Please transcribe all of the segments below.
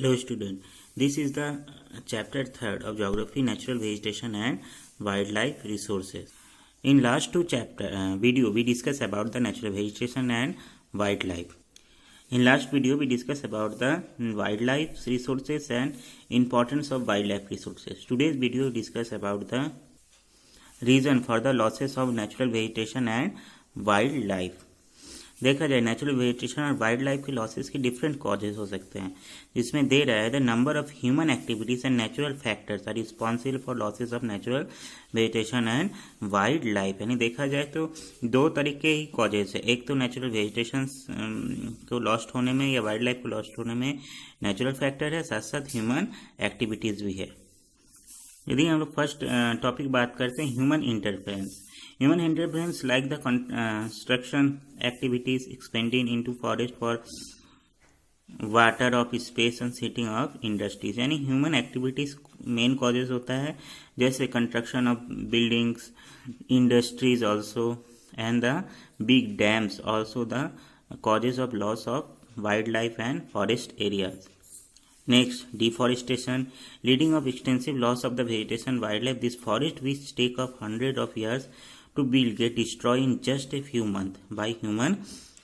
Hello student, this is the chapter 3rd of Geography, Natural Vegetation and Wildlife Resources. In last two chapter video we discussed about the natural vegetation and wildlife. In last video we discussed about the wildlife resources and importance of wildlife resources. Today's video discuss about the reason for the losses of natural vegetation and wildlife. देखा जाए natural vegetation और wildlife के losses के different causes हो सकते हैं, जिसमें दे रहा है the number of human activities and natural factors are responsible for losses of natural vegetation and wildlife. यानी देखा जाए तो दो तरीके ही कॉजेज है, एक तो नेचुरल वेजिटेशन को लॉस्ट होने में या वाइल्ड लाइफ को लॉस्ट होने में नेचुरल फैक्टर है, साथ साथ ह्यूमन एक्टिविटीज भी है। यदि हम लोग फर्स्ट टॉपिक बात करते हैं human interference. Human interference like the construction activities expanding into forest for water of space and setting of industries। यानी ह्यूमन एक्टिविटीज मेन कॉजेज होता है, जैसे construction of buildings, industries also and the big dams also the causes of loss of wild life and forest areas. Next, deforestation, leading of extensive loss of the vegetation wildlife. This forest which take of hundreds of years to build get destroyed in just a few months by human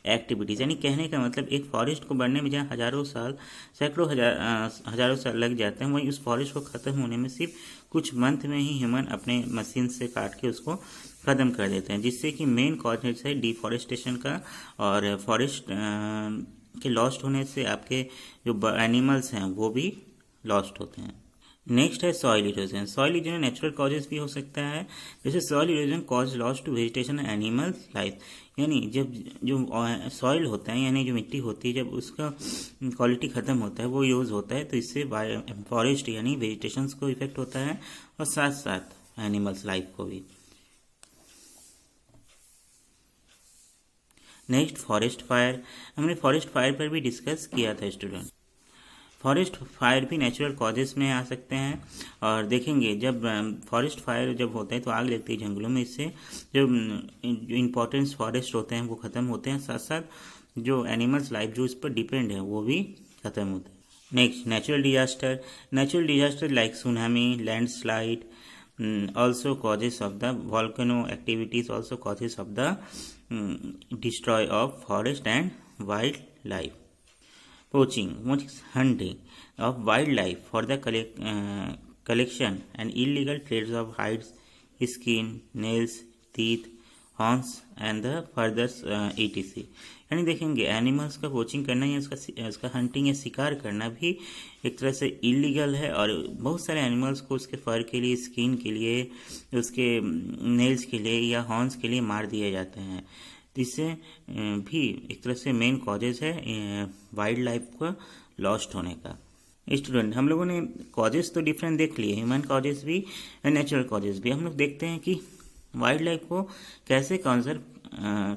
activities. यानी कहने का मतलब एक forest को बढ़ने में जहाँ हजारों साल, सैकड़ों हजारों साल लग जाते हैं, वहीं उस फॉरेस्ट को ख़त्म होने में सिर्फ कुछ मंथ में ही ह्यूमन अपने मशीन से काट के उसको ख़त्म कर देते हैं, जिससे कि मेन कॉज है डिफॉरेस्टेशन का। और फॉरेस्ट के लॉस्ट होने से आपके जो एनिमल्स हैं वो भी लॉस्ट होते हैं। नेक्स्ट है soil erosion. Soil erosion natural causes भी हो सकता है, जैसे soil erosion cause loss to vegetation and animals life. यानी जब जो सॉइल होता है यानी जो मिट्टी होती है, जब उसका क्वालिटी ख़त्म होता है, वो यूज़ होता है, तो इससे फॉरेस्ट यानी वेजिटेशंस को इफेक्ट होता है और साथ साथ एनिमल्स लाइफ को भी। Next forest fire. हमने फॉरेस्ट फायर पर भी डिस्कस किया था स्टूडेंट। फॉरेस्ट फायर भी नेचुरल कॉजेस में आ सकते हैं, और देखेंगे जब फॉरेस्ट फायर जब होता है तो आग लगती है जंगलों में, इससे जो इम्पोर्टेंट फॉरेस्ट होते हैं वो ख़त्म होते हैं, साथ साथ जो एनिमल्स लाइफ जो इस पर डिपेंड है वो भी ख़त्म होते हैं। Next natural disaster. Natural disaster like tsunami, landslide also causes of the volcano activities, also causes of the destroy of forest and wildlife. Poaching, which is hunting of wildlife for the collection and illegal trades of hides, skin, nails, teeth, horns and the further etc। यानी देखेंगे animals का poaching करना या उसका hunting या शिकार करना भी एक तरह से इलीगल है, और बहुत सारे एनिमल्स को उसके फर के लिए, स्किन के लिए, उसके नेल्स के लिए या हॉर्न्स के लिए मार दिए जाते हैं। इससे भी एक तरह से मेन कॉजेज है वाइल्ड लाइफ का लॉस्ट होने का। स्टूडेंट, हम लोगों ने कॉजेज तो डिफरेंट देख लिए, ह्यूमन कॉजेज भी और नेचुरल कॉजेज भी। हम लोग देखते हैं कि वाइल्ड लाइफ को कैसे कंजर्व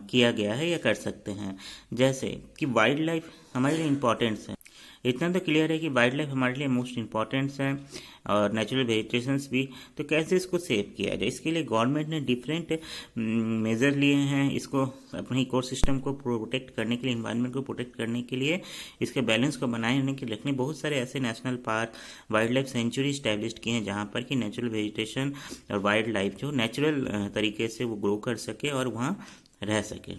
किया गया है या कर सकते हैं। जैसे कि वाइल्ड लाइफ हमारे लिए इम्पोर्टेंट्स है, इतना तो क्लियर है कि वाइल्ड लाइफ हमारे लिए मोस्ट इम्पॉर्टेंट्स है, और नेचुरल वेजिटेशंस भी। तो कैसे इसको सेव किया जाए, इसके लिए गवर्नमेंट ने डिफरेंट मेजर लिए हैं। इसको अपने इकोसिस्टम को प्रोटेक्ट करने के लिए, इन्वायरमेंट को प्रोटेक्ट करने के लिए, इसके बैलेंस को बनाए रखने के लिए बहुत सारे ऐसे national park, wild life century establish किए हैं, जहाँ पर कि नेचुरल वेजिटेशन और वाइल्ड लाइफ जो नेचुरल तरीके से वो ग्रो कर सके और वहाँ रह सके।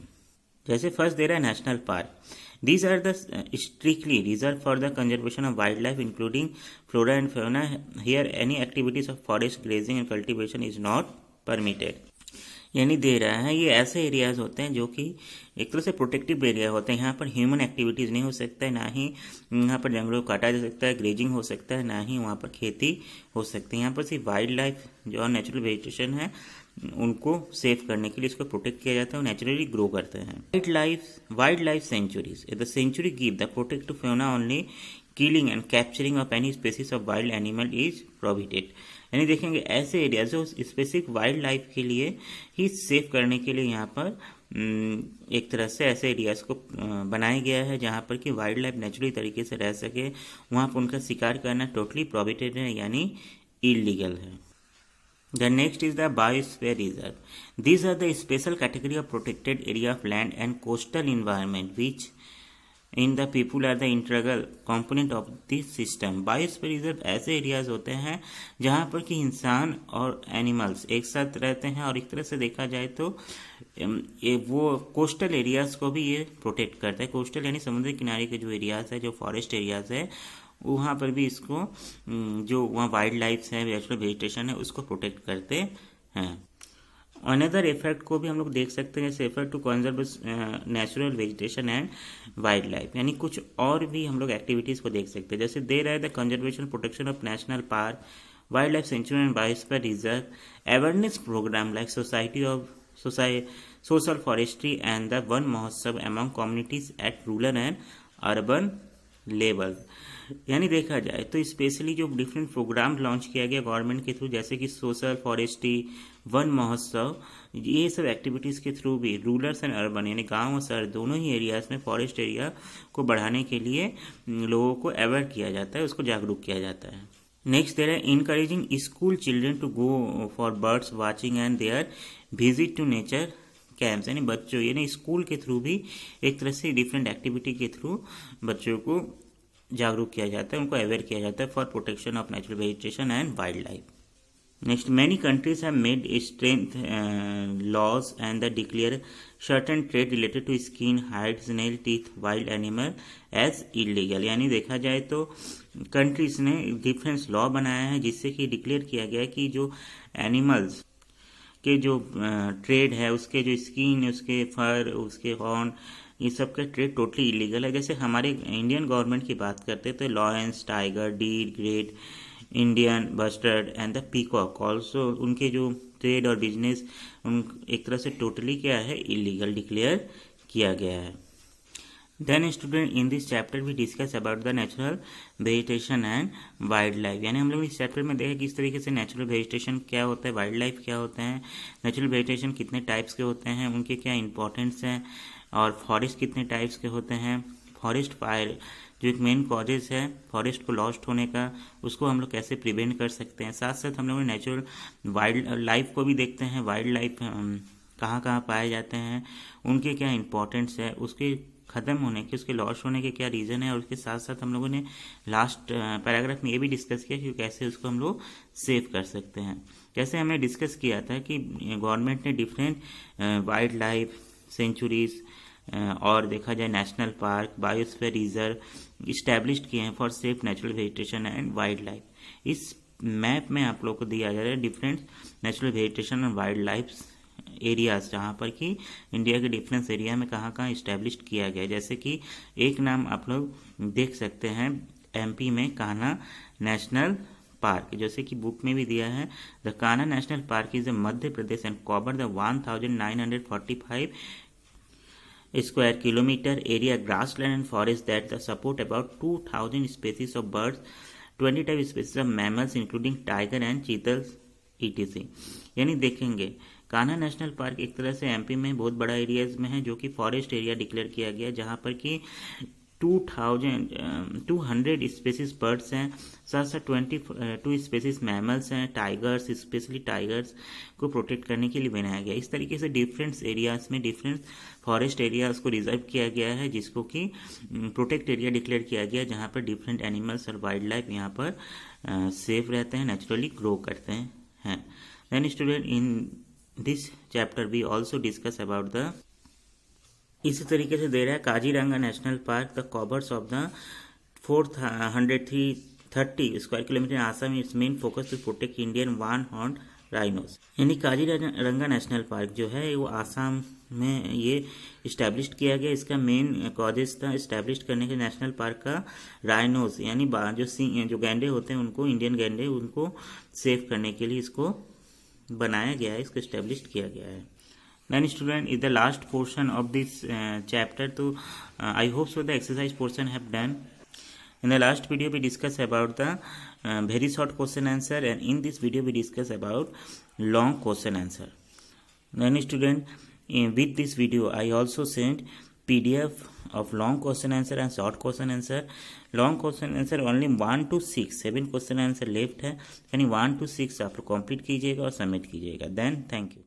जैसे फर्स्ट दे रहा है national park. These are the strictly reserved for the conservation of wildlife including flora and fauna. Here any activities of forest grazing and cultivation is not permitted। यानी दे रहा है ये ऐसे एरियाज होते हैं जो कि एक तरह से प्रोटेक्टिव एरिया होते हैं। यहाँ पर ह्यूमन एक्टिविटीज़ नहीं हो सकता है, ना ही यहाँ पर जंगलों को काटा जा सकता है, ग्रेजिंग हो सकता है, ना ही वहाँ पर खेती हो सकती है। यहाँ पर सिर्फ वाइल्ड लाइफ जो नेचुरल वेजिटेशन है उनको सेव करने के लिए इसको प्रोटेक्ट किया जाता है और नेचुरली ग्रो करते हैं। Wildlife sanctuaries. The sanctuary give the protect to fauna only, killing and capturing of any species of wild animal is prohibited. यानी देखेंगे ऐसे एरिया जो स्पेसिफिक वाइल्ड लाइफ के लिए ही सेव करने के लिए यहाँ पर एक तरह से ऐसे एरियाज को बनाया गया है जहाँ पर कि वाइल्ड लाइफ नेचुरली तरीके से रह सके, वहाँ पर उनका शिकार करना टोटली प्रोहिबिटेड है, यानी इलीगल है। The next is the biosphere reserve. These are the special category of protected area of land and coastal environment which in the people are the integral component of this system. Biosphere reserve ऐसे areas होते हैं जहाँ पर कि इंसान और animals एक साथ रहते हैं, और एक तरह से देखा जाए तो ये वो कोस्टल एरियाज को भी ये प्रोटेक्ट करता है। कोस्टल यानी समुद्री किनारे के जो एरियाज है, जो फॉरेस्ट एरियाज है, वहाँ पर भी इसको जो वहाँ वाइल्ड लाइफ है, नेचुरल वेजिटेशन है, उसको प्रोटेक्ट करते हैं। अनदर इफेक्ट को भी हम लोग देख सकते हैं, जैसे effect to conserve natural vegetation and wildlife, यानी कुछ और भी हम लोग एक्टिविटीज़ को देख सकते हैं। जैसे दे रहा है the conservation protection of national park, wild life sanctuary and biosphere reserve, awareness programme like social forestry and the Van Mahotsav among communities at rural and urban level. यानी देखा जाए तो स्पेशली जो डिफरेंट प्रोग्राम लॉन्च किया गया गवर्नमेंट के through, जैसे कि सोशल फॉरेस्ट्री, वन महोत्सव, ये सब एक्टिविटीज़ के थ्रू भी रूरल्स एंड अर्बन यानी गांव और शहर दोनों ही एरियाज में फॉरेस्ट एरिया को बढ़ाने के लिए लोगों को अवेयर किया जाता है, उसको जागरूक किया जाता है। नेक्स्ट देयर है encouraging school children to go for birds watching and their visit to nature camps, यानी बच्चों यानी स्कूल के थ्रू भी एक तरह से डिफरेंट एक्टिविटी के थ्रू बच्चों को जागरूक किया जाता है, उनको अवेयर किया जाता है for protection of natural vegetation and wildlife. Next, many countries have made strength laws and the declare certain trade related to skin, hides, nail, teeth, wild animal as illegal. यानी देखा जाए तो countries ने difference law बनाया है जिससे कि declare किया गया है कि जो एनिमल्स के जो ट्रेड है, उसके जो स्किन, उसके फर, उसके हॉर्न, ये सब का ट्रेड टोटली इलीगल है। जैसे हमारे इंडियन गवर्नमेंट की बात करते हैं तो lions, tiger, deer, great Indian bustard and the peacock also, उनके जो ट्रेड और बिजनेस उन एक तरह से टोटली क्या है, इलीगल डिक्लेयर किया गया है। Then student, in this chapter we discuss about the natural vegetation and wildlife. यानी हम लोग इस चैप्टर में देखें किस तरीके से नेचुरल वेजिटेशन क्या होता है, वाइल्ड लाइफ क्या होता है, नेचुरल वेजिटेशन कितने टाइप्स के होते हैं, उनके क्या इंपॉर्टेंस हैं, और फॉरेस्ट कितने टाइप्स के होते हैं, फॉरेस्ट फायर जो एक मेन कॉजेज है फॉरेस्ट को लॉस्ट होने का, उसको हम लोग कैसे प्रिवेंट कर सकते हैं। साथ साथ हम लोग नेचुरल वाइल्ड लाइफ को भी देखते हैं, वाइल्ड लाइफ कहाँ कहाँ पाए जाते हैं, उनके क्या इंपॉर्टेंस है, उसके ख़त्म होने के, उसके लॉस होने के क्या रीज़न है, और उसके साथ साथ हम लोगों ने लास्ट पैराग्राफ में ये भी डिस्कस किया कि कैसे उसको हम लोग सेव कर सकते हैं। जैसे हमने डिस्कस किया था कि गवर्नमेंट ने डिफरेंट वाइल्ड लाइफ सेंचुरीज और देखा जाए national park, biosphere reserve establish किए हैं for safe natural vegetation and wild life. इस मैप में आप लोग को दिया जा रहा है different natural vegetation and wild life areas, जहाँ पर कि इंडिया के डिफरेंस एरिया में कहाँ कहाँ इस्टेब्लिश किया गया है। जैसे कि एक नाम आप लोग देख सकते हैं एमपी में कान्हा नेशनल पार्क, जैसे कि बुक में भी दिया है, the Kanha national park is a Madhya Pradesh and cover the 1945 square kilometer area grassland and forest that support about 2000 species of birds, 20 type species of mammals including tiger and cheetahs etc। यानी देखेंगे Kanha national park एक तरह से MP में बहुत बड़ा areas में है जो कि फॉरेस्ट एरिया डिक्लेयर किया गया, जहाँ पर कि 200 स्पेसीज बर्ड्स हैं, साथ साथ 22 स्पेसीज मैमल्स हैं, टाइगर्स, स्पेशली टाइगर्स को प्रोटेक्ट करने के लिए बनाया गया। इस तरीके से डिफरेंट एरियाज में डिफरेंट फॉरेस्ट एरियाज को रिजर्व किया गया है, जिसको कि प्रोटेक्ट एरिया डिक्लेयर किया गया, जहाँ पर डिफरेंट एनिमल्स और वाइल्ड लाइफ यहाँ पर सेफ रहते हैं, नेचुरली ग्रो करते हैं। Then student, in this chapter we also discuss about the, इसी तरीके से दे रहा है Kaziranga national park, the covers of the 430 square kilometre Assam, it's main focus to protect Indian one horn rhinos. यानी काजीरंगा नेशनल पार्क जो है वो आसाम में ये इस्टेब्लिश किया गया। इसका मेन कॉजेज था इस्टेब्लिश करने के नेशनल पार्क का राइनोस यानी जो गैंडे होते हैं उनको, इंडियन गैंडे, उनको सेव करने के लिए इसको बनाया गया है, इसको इस्टेब्लिश किया गया है। Then student, is the last portion of this chapter, so I hope so the exercise portion have done. In the last video we discuss about the very short question answer, and in this video we discuss about long question answer. Then student, with this video I also sent PDF of long question answer and short question answer. Long question answer only 1 to 6, 7 question answer left है, यानी 1 to 6 आप लोग complete कीजिएगा और submit कीजिएगा। Then thank you.